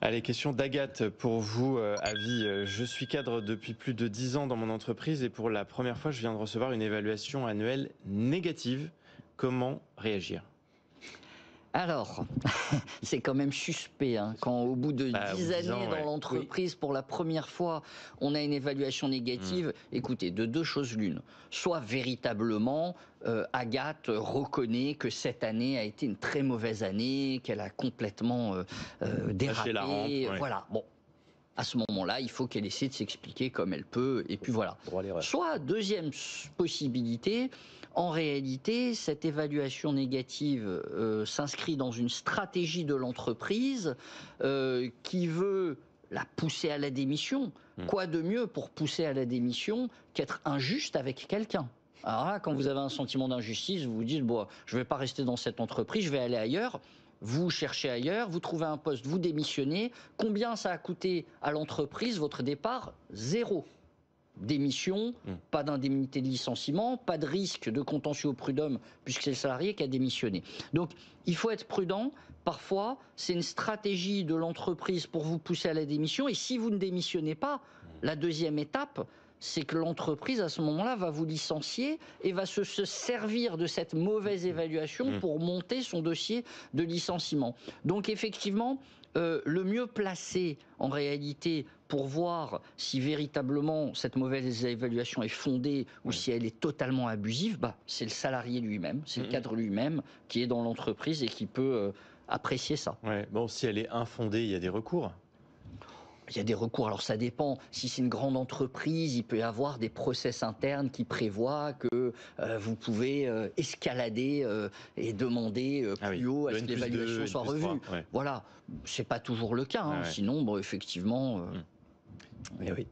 Allez, question d'Agathe pour vous, Avis. Je suis cadre depuis plus de 10 ans dans mon entreprise et pour la première fois, je viens de recevoir une évaluation annuelle négative. Comment réagir? Alors, c'est quand même suspect, hein, quand au bout de Bah, au bout 10 de 10 années ans, dans ouais. Oui. l'entreprise, pour la première fois, on a une évaluation Mmh. négative. Écoutez, de deux choses l'une. Soit véritablement, Agathe reconnaît que cette année a été une très mauvaise année, qu'elle a complètement Lâcher la rampe, dérapé. ouais. Voilà, bon. À ce moment-là, il faut qu'elle essaie de s'expliquer comme elle peut, et puis voilà. Droit à l'erreur. Soit, deuxième possibilité, en réalité, cette évaluation négative s'inscrit dans une stratégie de l'entreprise qui veut la pousser à la démission. Quoi de mieux pour pousser à la démission qu'être injuste avec quelqu'un? Alors là, quand vous avez un sentiment d'injustice, vous vous dites, bon, je ne vais pas rester dans cette entreprise, je vais aller ailleurs. Vous cherchez ailleurs, vous trouvez un poste, vous démissionnez. Combien ça a coûté à l'entreprise votre départ? Zéro. Démission, pas d'indemnité de licenciement, pas de risque de contentieux au prud'homme puisque c'est le salarié qui a démissionné. Donc il faut être prudent. Parfois, c'est une stratégie de l'entreprise pour vous pousser à la démission. Et si vous ne démissionnez pas, la deuxième étape, c'est que l'entreprise, à ce moment-là, va vous licencier et va se servir de cette mauvaise évaluation pour monter son dossier de licenciement. Donc effectivement, le mieux placé, en réalité, pour voir si véritablement cette mauvaise évaluation est fondée ou si elle est totalement abusive, c'est le salarié lui-même, c'est le cadre lui-même qui est dans l'entreprise et qui peut apprécier ça. Ouais. Bon, si elle est infondée, il y a des recours. Il y a des recours, alors ça dépend. Si c'est une grande entreprise, il peut y avoir des process internes qui prévoient que vous pouvez escalader et demander plus haut à ce que l'évaluation soit revue. Ouais. Voilà, c'est pas toujours le cas. Hein. Ouais. Sinon, bon, effectivement. Eh oui.